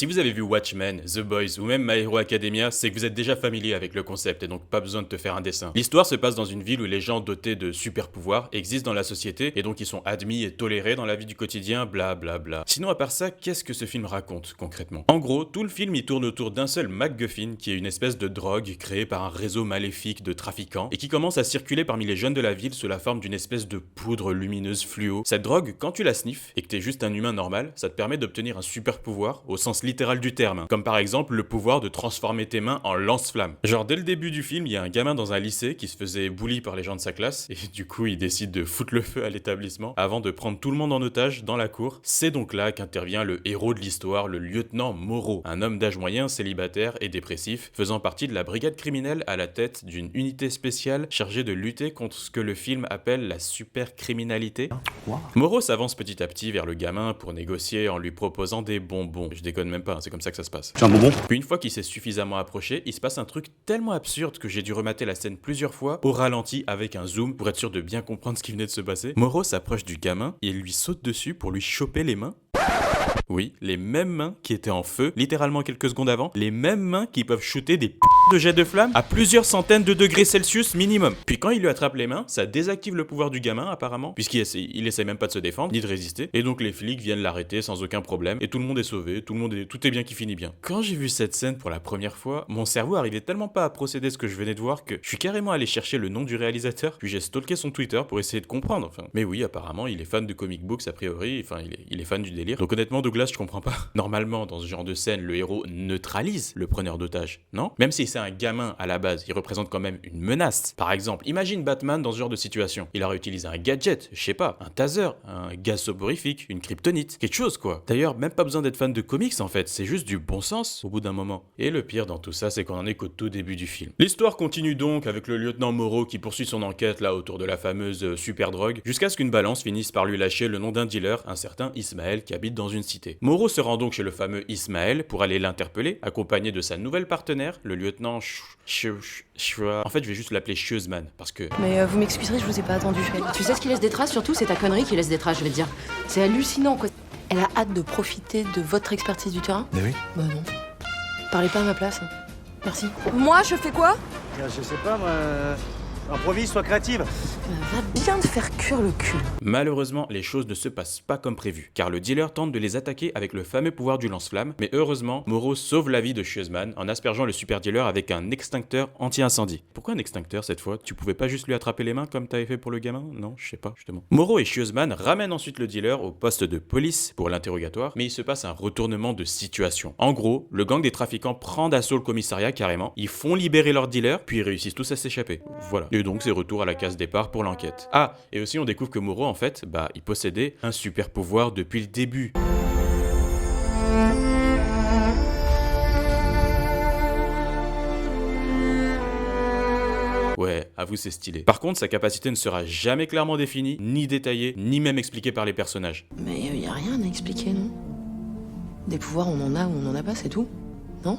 Si vous avez vu Watchmen, The Boys ou même My Hero Academia, c'est que vous êtes déjà familier avec le concept et donc pas besoin de te faire un dessin. L'histoire se passe dans une ville où les gens dotés de super pouvoirs existent dans la société et donc ils sont admis et tolérés dans la vie du quotidien, bla bla bla. Sinon à part ça, qu'est-ce que ce film raconte concrètement? En gros, tout le film il tourne autour d'un seul MacGuffin qui est une espèce de drogue créée par un réseau maléfique de trafiquants et qui commence à circuler parmi les jeunes de la ville sous la forme d'une espèce de poudre lumineuse fluo. Cette drogue, quand tu la sniffes et que t'es juste un humain normal, ça te permet d'obtenir un super pouvoir au sens littéral du terme, comme par exemple le pouvoir de transformer tes mains en lance-flammes. Genre dès le début du film, il y a un gamin dans un lycée qui se faisait bully par les gens de sa classe et du coup il décide de foutre le feu à l'établissement avant de prendre tout le monde en otage dans la cour. C'est donc là qu'intervient le héros de l'histoire, le lieutenant Moreau, un homme d'âge moyen, célibataire et dépressif, faisant partie de la brigade criminelle à la tête d'une unité spéciale chargée de lutter contre ce que le film appelle la super criminalité. Moreau s'avance petit à petit vers le gamin pour négocier en lui proposant des bonbons. Je déconne même pas, c'est comme ça que ça se passe. C'est un bonbon. Puis une fois qu'il s'est suffisamment approché, il se passe un truc tellement absurde que j'ai dû remater la scène plusieurs fois au ralenti avec un zoom pour être sûr de bien comprendre ce qui venait de se passer. Moreau s'approche du gamin et lui saute dessus pour lui choper les mains. Oui, les mêmes mains qui étaient en feu, littéralement quelques secondes avant, les mêmes mains qui peuvent shooter des de jets de flammes à plusieurs centaines de degrés Celsius minimum. Puis quand il lui attrape les mains, ça désactive le pouvoir du gamin apparemment, puisqu'il essaie même pas de se défendre, ni de résister, et donc les flics viennent l'arrêter sans aucun problème, et tout le monde est sauvé, tout est bien qui finit bien. Quand j'ai vu cette scène pour la première fois, mon cerveau arrivait tellement pas à procéder ce que je venais de voir que je suis carrément allé chercher le nom du réalisateur, puis j'ai stalké son Twitter pour essayer de comprendre, enfin. Mais oui, apparemment, il est fan de comic books a priori, enfin, il est fan du délire. Donc honnêtement, Douglas, je comprends pas. Normalement, dans ce genre de scène, le héros neutralise le preneur d'otage, non? Même si c'est un gamin à la base, il représente quand même une menace. Par exemple, imagine Batman dans ce genre de situation. Il aurait utilisé un gadget, je sais pas, un taser, un gaz soporifique, une kryptonite, quelque chose quoi. D'ailleurs, même pas besoin d'être fan de comics en fait, c'est juste du bon sens au bout d'un moment. Et le pire dans tout ça, c'est qu'on en est qu'au tout début du film. L'histoire continue donc avec le lieutenant Moreau qui poursuit son enquête là autour de la fameuse super drogue, jusqu'à ce qu'une balance finisse par lui lâcher le nom d'un dealer, un certain Ismaël qui habite dans une cité. Moreau se rend donc chez le fameux Ismaël pour aller l'interpeller, accompagné de sa nouvelle partenaire, le lieutenant En fait, je vais juste l'appeler Chieusman, parce que... Mais vous m'excuserez, je vous ai pas attendu. Tu sais ce qui laisse des traces, surtout c'est ta connerie qui laisse des traces, je vais te dire. C'est hallucinant quoi. Elle a hâte de profiter de votre expertise du terrain? Mais oui. Bah non. Parlez pas à ma place. Merci. Moi, je fais quoi? Je sais pas, moi. Improvise, sois créative. Va bien te faire cuire le cul. Malheureusement, les choses ne se passent pas comme prévu, car le dealer tente de les attaquer avec le fameux pouvoir du lance-flamme, mais heureusement, Moreau sauve la vie de Chieusman en aspergeant le super dealer avec un extincteur anti-incendie. Pourquoi un extincteur cette fois? Tu pouvais pas juste lui attraper les mains comme t'avais fait pour le gamin? Non, je sais pas, justement. Moreau et Chieusman ramènent ensuite le dealer au poste de police pour l'interrogatoire, mais il se passe un retournement de situation. En gros, le gang des trafiquants prend d'assaut le commissariat carrément, ils font libérer leur dealer, puis ils réussissent tous à s'échapper. Voilà. Et donc c'est retour à la case départ pour l'enquête. Ah, et aussi on découvre que Moreau en fait, il possédait un super pouvoir depuis le début. Ouais, avoue c'est stylé. Par contre, sa capacité ne sera jamais clairement définie, ni détaillée, ni même expliquée par les personnages. Mais y a rien à expliquer, non? Des pouvoirs, on en a ou on en a pas, c'est tout? Non?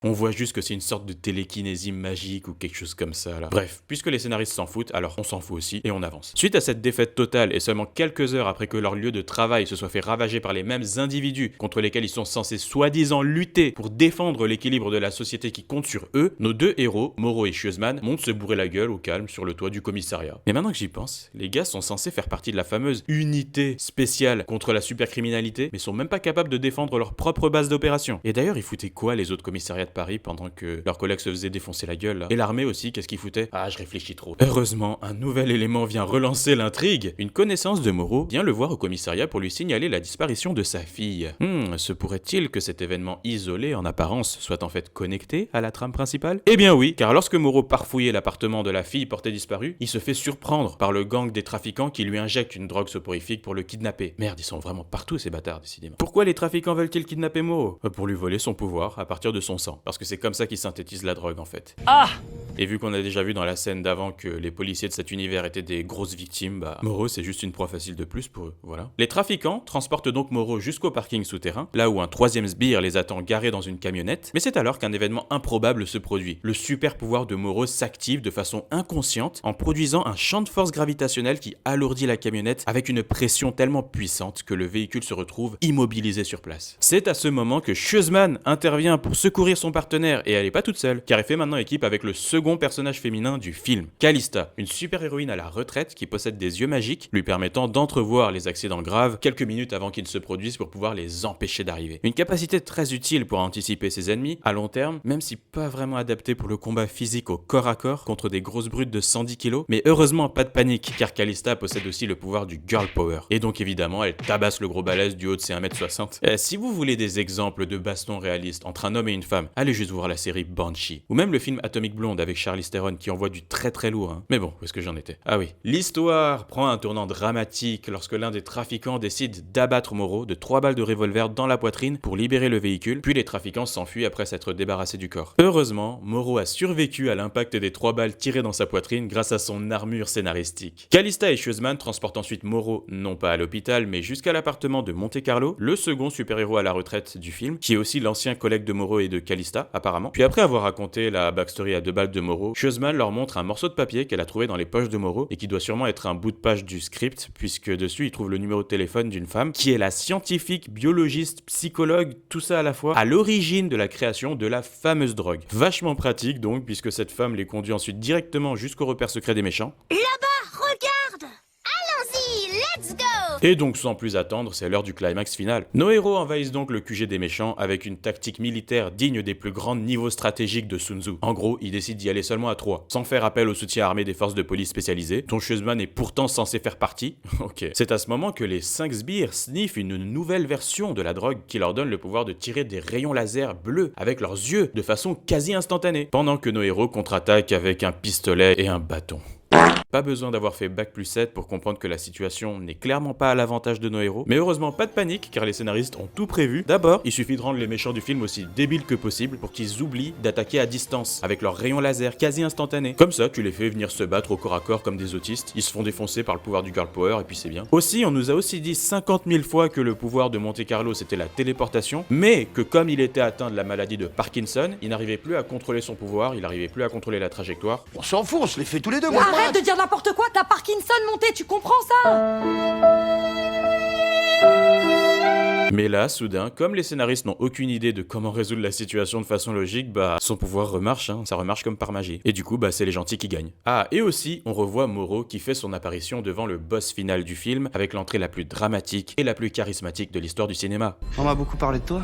On voit juste que c'est une sorte de télékinésie magique ou quelque chose comme ça là. Bref, puisque les scénaristes s'en foutent, alors on s'en fout aussi et on avance. Suite à cette défaite totale et seulement quelques heures après que leur lieu de travail se soit fait ravager par les mêmes individus contre lesquels ils sont censés soi-disant lutter pour défendre l'équilibre de la société qui compte sur eux, nos deux héros, Moreau et Chieusman, montent se bourrer la gueule au calme sur le toit du commissariat. Mais maintenant que j'y pense, les gars sont censés faire partie de la fameuse unité spéciale contre la supercriminalité, mais sont même pas capables de défendre leur propre base d'opération. Et d'ailleurs, ils foutaient quoi les autres commissariats de Paris pendant que leurs collègues se faisaient défoncer la gueule là. Et l'armée aussi, qu'est-ce qu'ils foutaient? Ah, je réfléchis trop. Heureusement, un nouvel élément vient relancer l'intrigue. Une connaissance de Moreau vient le voir au commissariat pour lui signaler la disparition de sa fille. Se pourrait-il que cet événement isolé en apparence soit en fait connecté à la trame principale? Eh bien oui, car lorsque Moreau part fouiller l'appartement de la fille portée disparue, il se fait surprendre par le gang des trafiquants qui lui injectent une drogue soporifique pour le kidnapper. Merde, ils sont vraiment partout ces bâtards décidément. Pourquoi les trafiquants veulent-ils kidnapper Moreau? Pour lui voler son pouvoir à partir de son sang. Parce que c'est comme ça qu'ils synthétisent la drogue en fait. Ah! Et vu qu'on a déjà vu dans la scène d'avant que les policiers de cet univers étaient des grosses victimes, bah Moreau c'est juste une proie facile de plus pour eux, voilà. Les trafiquants transportent donc Moreau jusqu'au parking souterrain, là où un troisième sbire les attend garés dans une camionnette, mais c'est alors qu'un événement improbable se produit. Le super pouvoir de Moreau s'active de façon inconsciente en produisant un champ de force gravitationnelle qui alourdit la camionnette avec une pression tellement puissante que le véhicule se retrouve immobilisé sur place. C'est à ce moment que Schuetzmann intervient pour secourir son partenaire, et elle est pas toute seule, car elle fait maintenant équipe avec le second personnage féminin du film, Calista, une super-héroïne à la retraite qui possède des yeux magiques, lui permettant d'entrevoir les accidents graves quelques minutes avant qu'ils ne se produisent pour pouvoir les empêcher d'arriver. Une capacité très utile pour anticiper ses ennemis à long terme, même si pas vraiment adaptée pour le combat physique au corps à corps contre des grosses brutes de 110 kg, mais heureusement pas de panique, car Calista possède aussi le pouvoir du girl power. Et donc évidemment, elle tabasse le gros balèze du haut de ses 1m60. Si vous voulez des exemples de bastons réalistes entre un homme et une femme, allez juste voir la série Banshee, ou même le film Atomic Blonde avec Charlize Theron qui envoie du très très lourd, hein. Mais bon, où est-ce que j'en étais? Ah oui. L'histoire prend un tournant dramatique lorsque l'un des trafiquants décide d'abattre Moreau de 3 balles de revolver dans la poitrine pour libérer le véhicule, puis les trafiquants s'enfuient après s'être débarrassés du corps. Heureusement, Moreau a survécu à l'impact des 3 balles tirées dans sa poitrine grâce à son armure scénaristique. Calista et Schuetzmann transportent ensuite Moreau, non pas à l'hôpital, mais jusqu'à l'appartement de Monte Carlo, le second super-héros à la retraite du film, qui est aussi l'ancien collègue de Moreau et de Calista, apparemment. Puis après avoir raconté la backstory à 2 balles de Moreau, Schuetzmann leur montre un morceau de papier qu'elle a trouvé dans les poches de Moreau et qui doit sûrement être un bout de page du script, puisque dessus il trouve le numéro de téléphone d'une femme qui est la scientifique, biologiste, psychologue, tout ça à la fois, à l'origine de la création de la fameuse drogue. Vachement pratique donc, puisque cette femme les conduit ensuite directement jusqu'au repère secret des méchants. Regarde! Allons-y, let's go! Et donc sans plus attendre, c'est l'heure du climax final. Nos héros envahissent donc le QG des méchants avec une tactique militaire digne des plus grands niveaux stratégiques de Sun Tzu. En gros, ils décident d'y aller seulement à 3, sans faire appel au soutien armé des forces de police spécialisées, dont Schuetzmann est pourtant censé faire partie. Ok. C'est à ce moment que les 5 sbires sniffent une nouvelle version de la drogue qui leur donne le pouvoir de tirer des rayons laser bleus avec leurs yeux de façon quasi instantanée, pendant que nos héros contre-attaquent avec un pistolet et un bâton. Pas besoin d'avoir fait bac+7 pour comprendre que la situation n'est clairement pas à l'avantage de nos héros, mais heureusement pas de panique car les scénaristes ont tout prévu. D'abord, il suffit de rendre les méchants du film aussi débiles que possible pour qu'ils oublient d'attaquer à distance avec leurs rayons laser quasi instantanés. Comme ça, tu les fais venir se battre au corps à corps comme des autistes, ils se font défoncer par le pouvoir du girl power et puis c'est bien. Aussi, on nous a aussi dit 50 000 fois que le pouvoir de Monte Carlo c'était la téléportation, mais que comme il était atteint de la maladie de Parkinson, il n'arrivait plus à contrôler son pouvoir, il n'arrivait plus à contrôler la trajectoire. On s'en fout, on se les fait tous les deux, moi. Arrête de dire n'importe quoi, t'as Parkinson monté, tu comprends ça? Mais là, soudain, comme les scénaristes n'ont aucune idée de comment résoudre la situation de façon logique, bah son pouvoir remarche, hein, ça remarche comme par magie. Et du coup, bah c'est les gentils qui gagnent. Ah, et aussi, on revoit Moreau qui fait son apparition devant le boss final du film avec l'entrée la plus dramatique et la plus charismatique de l'histoire du cinéma. On m'a beaucoup parlé de toi.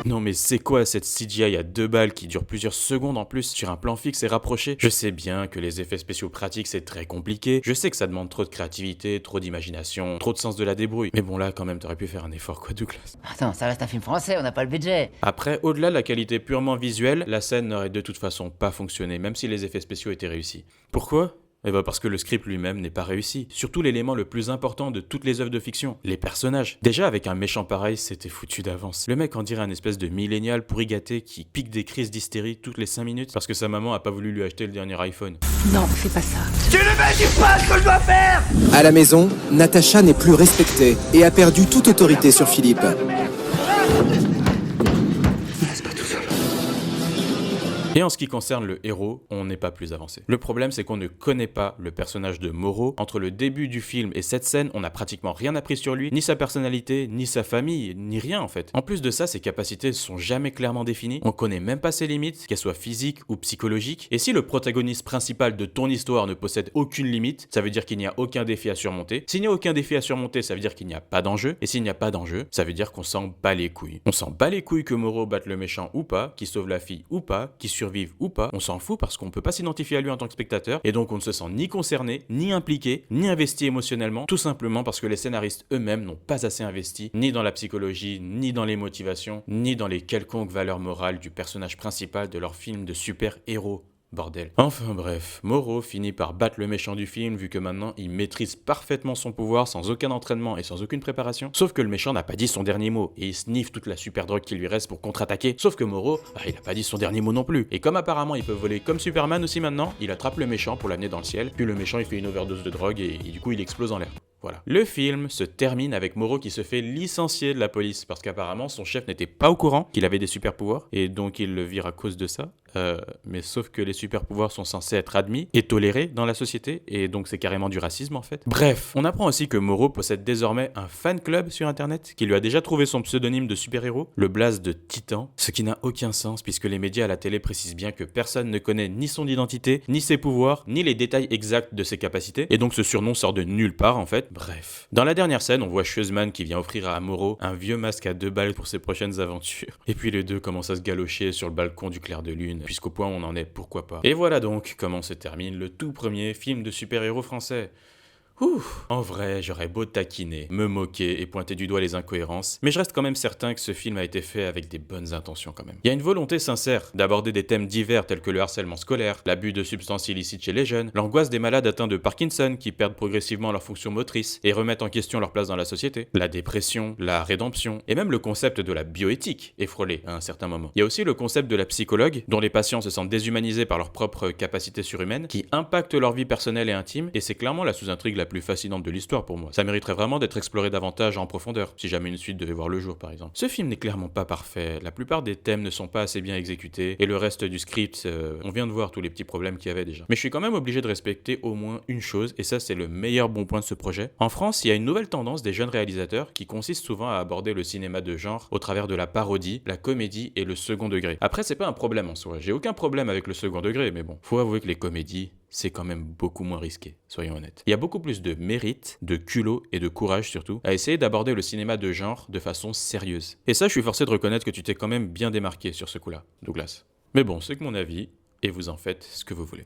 Non mais c'est quoi cette CGI à 2 balles qui dure plusieurs secondes en plus sur un plan fixe et rapproché? Je sais bien que les effets spéciaux pratiques c'est très compliqué, je sais que ça demande trop de créativité, trop d'imagination, trop de sens de la débrouille, mais bon là quand même t'aurais pu faire un effort quoi Douglas. Attends, ça reste un film français, on n'a pas le budget. Après, au-delà de la qualité purement visuelle, la scène n'aurait de toute façon pas fonctionné même si les effets spéciaux étaient réussis. Pourquoi? Eh ben parce que le script lui-même n'est pas réussi. Surtout l'élément le plus important de toutes les œuvres de fiction, les personnages. Déjà avec un méchant pareil, c'était foutu d'avance. Le mec en dirait un espèce de millénial pourri gâté qui pique des crises d'hystérie toutes les 5 minutes parce que sa maman a pas voulu lui acheter le dernier iPhone. Non, fais pas ça. Tu ne me dis pas ce que je dois faire! À la maison, Natacha n'est plus respectée et a perdu toute autorité sur Philippe. Et en ce qui concerne le héros, on n'est pas plus avancé. Le problème, c'est qu'on ne connaît pas le personnage de Moreau. Entre le début du film et cette scène, on n'a pratiquement rien appris sur lui, ni sa personnalité, ni sa famille, ni rien en fait. En plus de ça, ses capacités sont jamais clairement définies. On connaît même pas ses limites, qu'elles soient physiques ou psychologiques. Et si le protagoniste principal de ton histoire ne possède aucune limite, ça veut dire qu'il n'y a aucun défi à surmonter. S'il n'y a aucun défi à surmonter, ça veut dire qu'il n'y a pas d'enjeu. Et s'il n'y a pas d'enjeu, ça veut dire qu'on s'en bat les couilles. On s'en bat les couilles que Moreau batte le méchant ou pas, qu'il sauve la fille ou pas, qu'il survive ou pas, on s'en fout parce qu'on peut pas s'identifier à lui en tant que spectateur et donc on ne se sent ni concerné, ni impliqué, ni investi émotionnellement, tout simplement parce que les scénaristes eux-mêmes n'ont pas assez investi ni dans la psychologie, ni dans les motivations, ni dans les quelconques valeurs morales du personnage principal de leur film de super-héros. Bordel. Enfin bref, Moreau finit par battre le méchant du film vu que maintenant il maîtrise parfaitement son pouvoir sans aucun entraînement et sans aucune préparation. Sauf que le méchant n'a pas dit son dernier mot et il sniffe toute la super drogue qui lui reste pour contre-attaquer. Sauf que Moreau, il a pas dit son dernier mot non plus. Et comme apparemment il peut voler comme Superman aussi maintenant, il attrape le méchant pour l'amener dans le ciel, puis le méchant il fait une overdose de drogue et du coup il explose en l'air. Voilà. Le film se termine avec Moreau qui se fait licencier de la police parce qu'apparemment son chef n'était pas au courant qu'il avait des super pouvoirs et donc il le vire à cause de ça. Mais sauf que les super pouvoirs sont censés être admis et tolérés dans la société et donc c'est carrément du racisme en fait. Bref, on apprend aussi que Moreau possède désormais un fan club sur internet qui lui a déjà trouvé son pseudonyme de super-héros, le blaze de Titan, ce qui n'a aucun sens puisque les médias à la télé précisent bien que personne ne connaît ni son identité, ni ses pouvoirs, ni les détails exacts de ses capacités et donc ce surnom sort de nulle part en fait. Bref. Dans la dernière scène, on voit Schuezeman qui vient offrir à Moreau un vieux masque à 2 balles pour ses prochaines aventures. Et puis les deux commencent à se galocher sur le balcon du clair de lune, puisqu'au point où on en est, pourquoi pas. Et voilà donc comment se termine le tout premier film de super-héros français. En vrai, j'aurais beau taquiner, me moquer et pointer du doigt les incohérences, mais je reste quand même certain que ce film a été fait avec des bonnes intentions quand même. Il y a une volonté sincère d'aborder des thèmes divers tels que le harcèlement scolaire, l'abus de substances illicites chez les jeunes, l'angoisse des malades atteints de Parkinson qui perdent progressivement leur fonction motrice et remettent en question leur place dans la société, la dépression, la rédemption, et même le concept de la bioéthique est frôlé à un certain moment. Il y a aussi le concept de la psychologue, dont les patients se sentent déshumanisés par leurs propres capacités surhumaines, qui impactent leur vie personnelle et intime, et c'est clairement la sous-intrigue la plus fascinante de l'histoire pour moi. Ça mériterait vraiment d'être exploré davantage en profondeur, si jamais une suite devait voir le jour par exemple. Ce film n'est clairement pas parfait, la plupart des thèmes ne sont pas assez bien exécutés, et le reste du script, on vient de voir tous les petits problèmes qu'il y avait déjà. Mais je suis quand même obligé de respecter au moins une chose, et ça c'est le meilleur bon point de ce projet. En France, il y a une nouvelle tendance des jeunes réalisateurs qui consiste souvent à aborder le cinéma de genre au travers de la parodie, la comédie et le second degré. Après, c'est pas un problème en soi, j'ai aucun problème avec le second degré, mais bon, faut avouer que les comédies, c'est quand même beaucoup moins risqué, soyons honnêtes. Il y a beaucoup plus de mérite, de culot et de courage surtout, à essayer d'aborder le cinéma de genre de façon sérieuse. Et ça, je suis forcé de reconnaître que tu t'es quand même bien démarqué sur ce coup-là, Douglas. Mais bon, c'est que mon avis, et vous en faites ce que vous voulez.